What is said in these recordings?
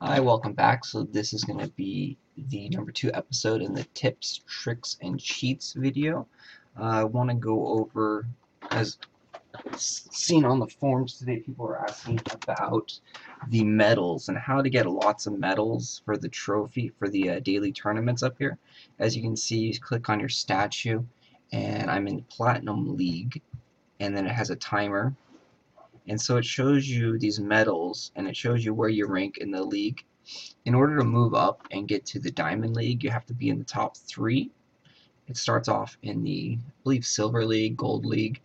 Hi, welcome back. So this is going to be the number 2 episode in the tips, tricks, and cheats video. I want to go over, as seen on the forums today, people are asking about the medals and how to get lots of medals for the trophy, for the daily tournaments up here. As you can see, you click on your statue, and I'm in Platinum League, and then it has a timer. And so it shows you these medals, and it shows you where you rank in the league. In order to move up and get to the Diamond League, you have to be in the top 3. It starts off in the, I believe, Silver League, Gold League,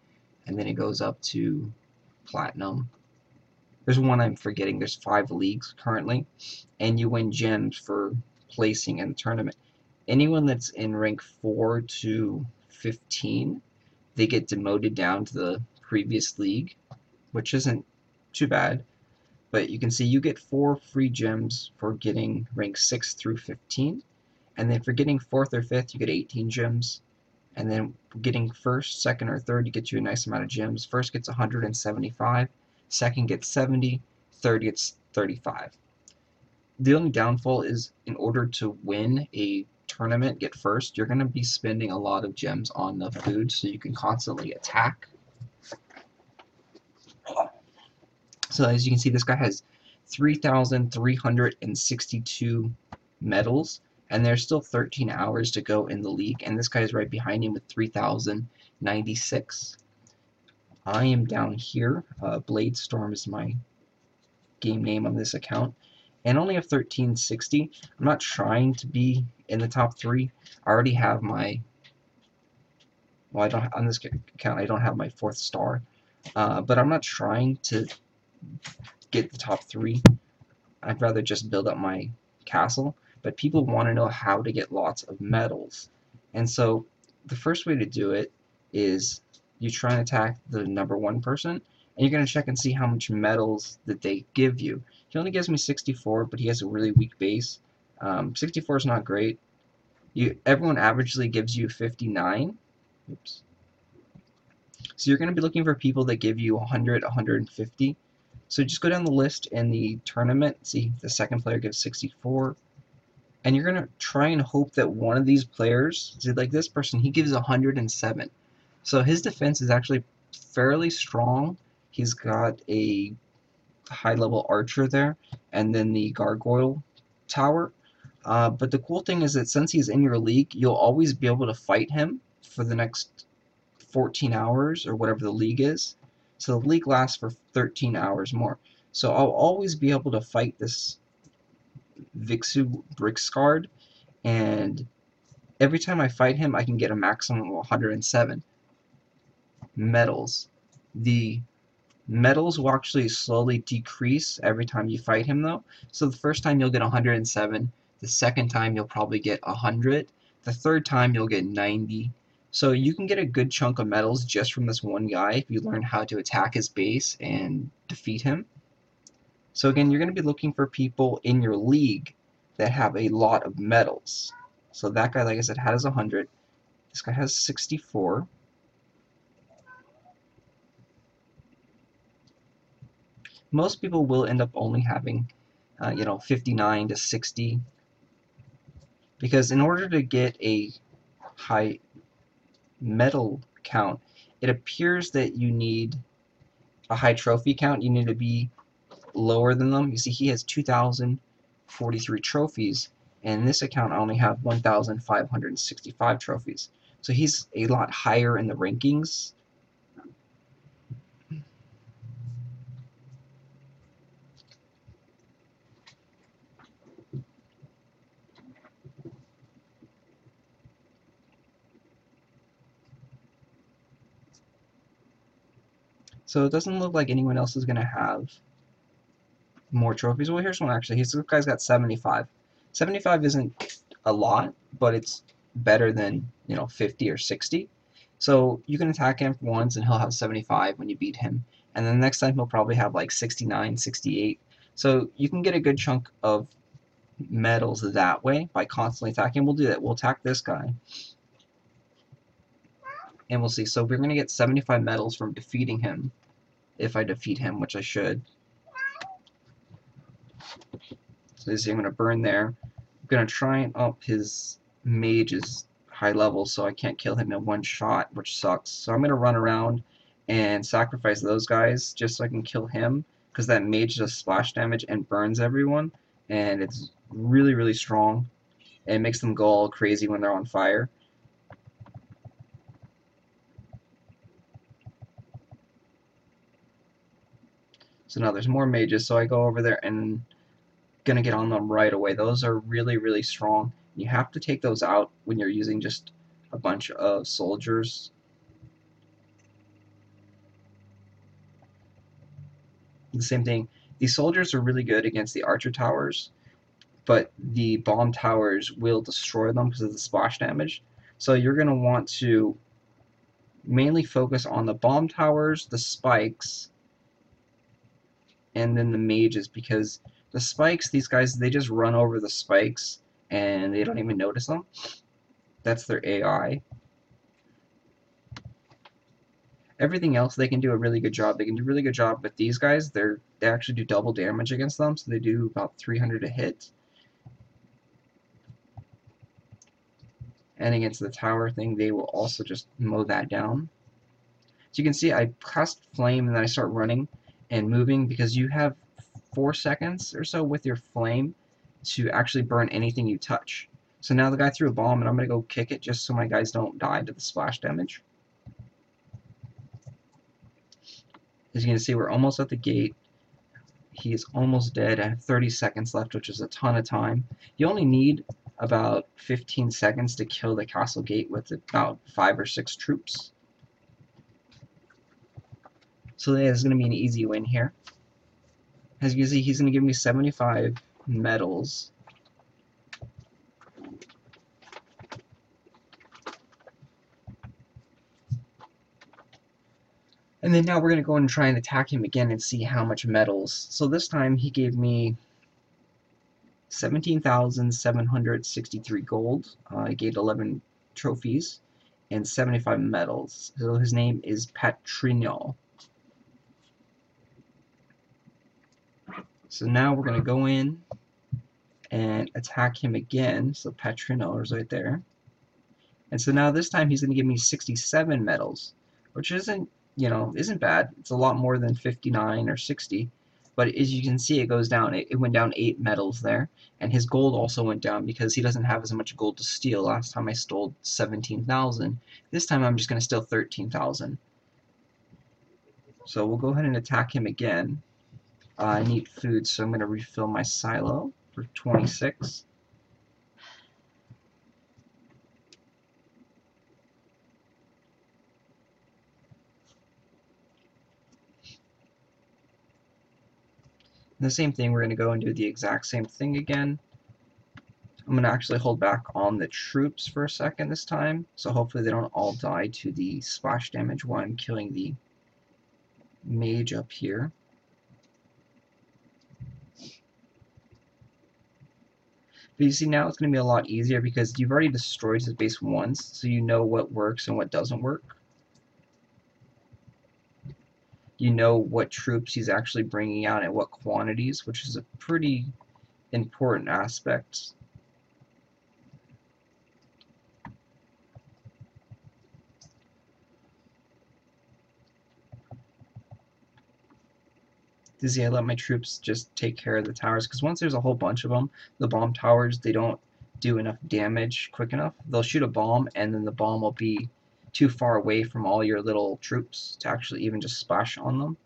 and then it goes up to Platinum. There's one I'm forgetting. There's 5 leagues currently, and you win gems for placing in the tournament. Anyone that's in rank 4 to 15, they get demoted down to the previous league, which isn't too bad. But you can see you get 4 free gems for getting rank 6 through 15, and then for getting 4th or 5th you get 18 gems, and then getting 1st, 2nd, or 3rd you get you a nice amount of gems. 1st gets 175, 2nd gets 70, 3rd gets 35. The only downfall is in order to win a tournament, get 1st, you're going to be spending a lot of gems on the food so you can constantly attack. So as you can see, this guy has 3,362 medals, and there's still 13 hours to go in the league, and this guy is right behind him with 3,096. I am down here. Blade Storm is my game name on this account, and only have 1360. I'm not trying to be in the top 3. I already have my, well, I don't, on this account I don't have my 4th star, but I'm not trying to get the top 3. I'd rather just build up my castle, but people want to know how to get lots of medals. And so the first way to do it is you try and attack the number 1 person, and you're going to check and see how much medals that they give you. He only gives me 64, but he has a really weak base. 64 is not great. Everyone averagely gives you 59. Oops. So you're going to be looking for people that give you 100, 150. So just go down the list in the tournament, see the second player gives 64, and you're going to try and hope that one of these players, see like this person, he gives 107. So his defense is actually fairly strong. He's got a high-level archer there, and then the gargoyle tower. But the cool thing is that since he's in your league, you'll always be able to fight him for the next 14 hours or whatever the league is. So the league lasts for 13 hours more. So I'll always be able to fight this Vixu Brickscard, and every time I fight him I can get a maximum of 107 medals. The medals will actually slowly decrease every time you fight him though. So the first time you'll get 107, the second time you'll probably get 100, the third time you'll get 90. So you can get a good chunk of medals just from this one guy if you learn how to attack his base and defeat him. So again, you're going to be looking for people in your league that have a lot of medals. So that guy, like I said, has 100. This guy has 64. Most people will end up only having, 59 to 60. Because in order to get a high medal count, it appears that you need a high trophy count. You need to be lower than them. You see he has 2,043 trophies, and in this account I only have 1,565 trophies. So he's a lot higher in the rankings. So it doesn't look like anyone else is going to have more trophies. Well, here's one actually. This guy's got 75. 75 isn't a lot, but it's better than 50 or 60. So you can attack him once and he'll have 75 when you beat him, and then the next time he'll probably have like 69, 68. So you can get a good chunk of medals that way by constantly attacking. We'll do that. We'll attack this guy, and we'll see. So we're going to get 75 medals from defeating him, if I defeat him, which I should. So you see I'm going to burn there. I'm going to try and up his mage's high level so I can't kill him in one shot, which sucks. So I'm going to run around and sacrifice those guys just so I can kill him, because that mage does splash damage and burns everyone, and it's really, really strong. And it makes them go all crazy when they're on fire. So now there's more mages, so I go over there and gonna get on them right away. Those are really, really strong. You have to take those out when you're using just a bunch of soldiers. The same thing. These soldiers are really good against the archer towers, but the bomb towers will destroy them because of the splash damage. So you're going to want to mainly focus on the bomb towers, the spikes, and then the mages, because the spikes, these guys, they just run over the spikes and they don't even notice them. That's their AI. Everything else, they can do a really good job. They can do a really good job with these guys. They actually do double damage against them, so they do about 300 a hit. And against the tower thing, they will also just mow that down. So you can see I cast flame and then I start running and moving, because you have 4 seconds or so with your flame to actually burn anything you touch. So now the guy threw a bomb and I'm going to go kick it just so my guys don't die to the splash damage. As you can see, we're almost at the gate. He is almost dead. I have 30 seconds left, which is a ton of time. You only need about 15 seconds to kill the castle gate with about 5 or 6 troops. So that is going to be an easy win here. As you can see, he's going to give me 75 medals. And then now we're going to go and try and attack him again and see how much medals. So this time he gave me 17,763 gold. I gained 11 trophies and 75 medals. So his name is Patrinal. So now we're going to go in and attack him again. So Patrinal is right there. And so now this time he's going to give me 67 medals, which isn't bad. It's a lot more than 59 or 60. But as you can see, it goes down. It went down 8 medals there. And his gold also went down because he doesn't have as much gold to steal. Last time I stole 17,000. This time I'm just going to steal 13,000. So we'll go ahead and attack him again. I need food, so I'm going to refill my silo for 26. The same thing, we're going to go and do the exact same thing again. I'm going to actually hold back on the troops for a second this time, so hopefully they don't all die to the splash damage while I'm killing the mage up here. But you see, now it's going to be a lot easier because you've already destroyed his base once, so you know what works and what doesn't work. You know what troops he's actually bringing out at what quantities, which is a pretty important aspect. You see, I let my troops just take care of the towers, because once there's a whole bunch of them, the bomb towers, they don't do enough damage quick enough. They'll shoot a bomb, and then the bomb will be too far away from all your little troops to actually even just splash on them.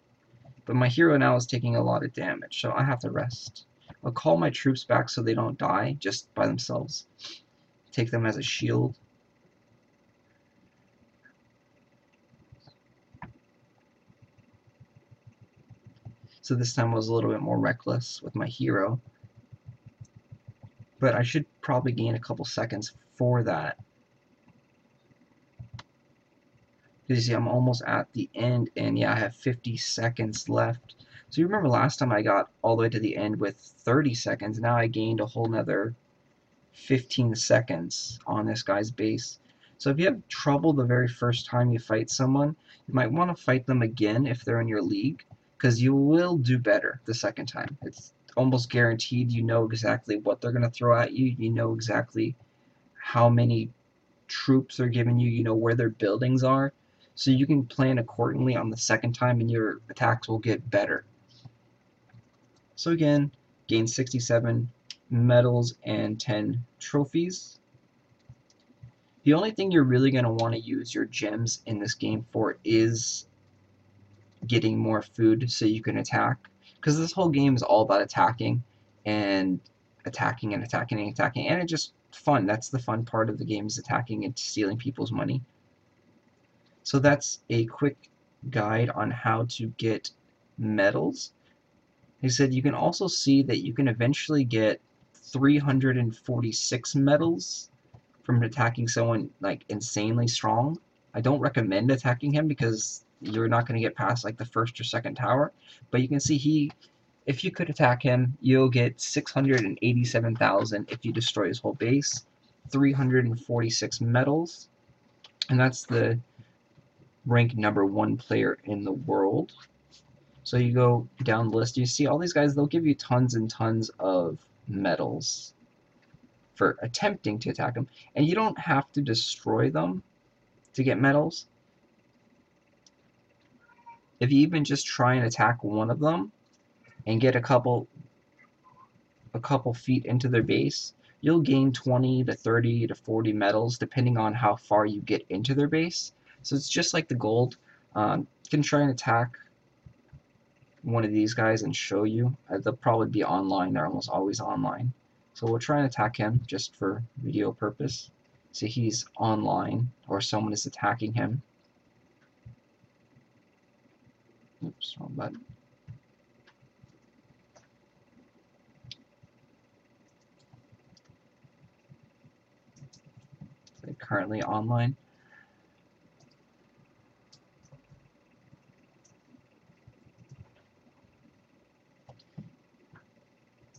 But my hero now is taking a lot of damage, so I have to rest. I'll call my troops back so they don't die just by themselves. Take them as a shield. So this time I was a little bit more reckless with my hero. But I should probably gain a couple seconds for that. You see, I'm almost at the end, and yeah, I have 50 seconds left. So you remember last time I got all the way to the end with 30 seconds. Now I gained a whole nother 15 seconds on this guy's base. So if you have trouble the very first time you fight someone, you might want to fight them again if they're in your league, because you will do better the second time. It's almost guaranteed you know exactly what they're going to throw at you. You know exactly how many troops they're giving you. You know where their buildings are. So you can plan accordingly on the second time, and your attacks will get better. So again, gain 67 medals and 10 trophies. The only thing you're really going to want to use your gems in this game for is getting more food so you can attack. Because this whole game is all about attacking and attacking and attacking and attacking. And it's just fun. That's the fun part of the game, is attacking and stealing people's money. So that's a quick guide on how to get medals. They said you can also see that you can eventually get 346 medals from attacking someone like insanely strong. I don't recommend attacking him because you're not going to get past like the first or second tower, but you can see if you could attack him, you'll get 687,000 if you destroy his whole base, 346 medals, and that's the rank #1 player in the world. So you go down the list, you see all these guys, they'll give you tons and tons of medals for attempting to attack them, and you don't have to destroy them to get medals. If you even just try and attack one of them and get a couple feet into their base, you'll gain 20 to 30 to 40 medals depending on how far you get into their base. So it's just like the gold. You can try and attack one of these guys and show you. They'll probably be online. They're almost always online. So we'll try and attack him just for video purpose. So he's online, or someone is attacking him. Oops, wrong button. They're currently online.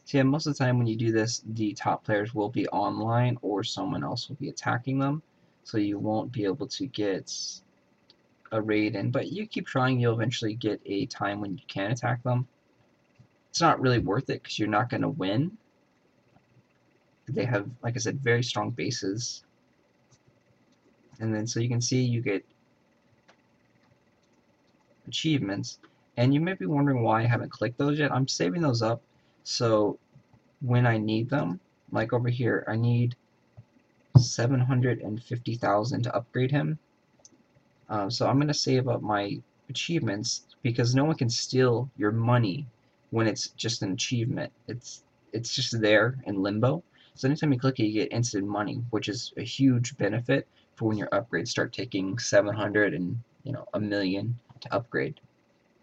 So yeah, most of the time when you do this, the top players will be online or someone else will be attacking them. So you won't be able to get a raid in, but you keep trying, you'll eventually get a time when you can attack them. It's not really worth it because you're not going to win. They have, like I said, very strong bases. And then so you can see you get achievements. And you may be wondering why I haven't clicked those yet. I'm saving those up so when I need them, like over here, I need 750,000 to upgrade him. So I'm going to save up my achievements because no one can steal your money when it's just an achievement. It's just there in limbo. So anytime you click it, you get instant money, which is a huge benefit for when your upgrades start taking 700 and a million to upgrade.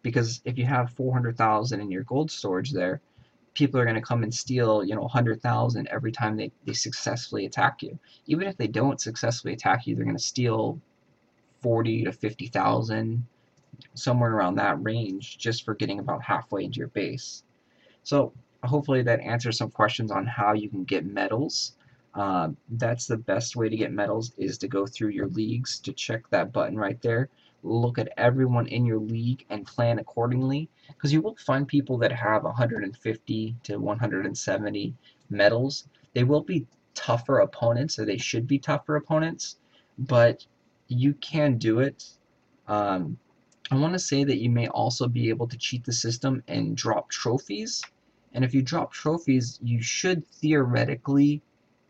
Because if you have 400,000 in your gold storage there, people are going to come and steal 100,000 every time they successfully attack you. Even if they don't successfully attack you, they're going to steal 40 to 50,000, somewhere around that range, just for getting about halfway into your base. So hopefully that answers some questions on how you can get medals. That's the best way to get medals, is to go through your leagues, to check that button right there, look at everyone in your league and plan accordingly, because you will find people that have 150 to 170 medals. They will be tougher opponents, or they should be tougher opponents, but you can do it. I want to say that you may also be able to cheat the system and drop trophies, and if you drop trophies, you should theoretically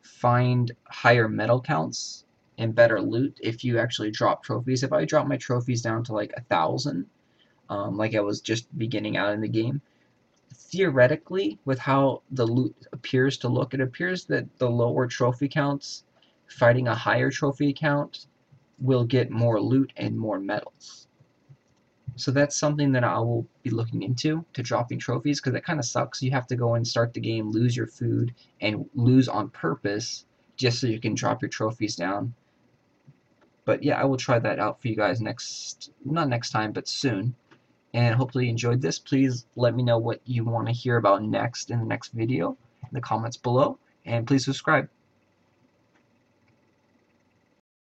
find higher medal counts and better loot if you actually drop trophies. If I drop my trophies down to like 1,000, like I was just beginning out in the game, theoretically, with how the loot appears to look, it appears that the lower trophy counts fighting a higher trophy count will get more loot and more medals. So that's something that I will be looking into, to dropping trophies, because it kind of sucks. You have to go and start the game, lose your food, and lose on purpose just so you can drop your trophies down. But yeah, I will try that out for you guys not next time, but soon. And hopefully you enjoyed this. Please let me know what you want to hear about next in the next video in the comments below, and please subscribe.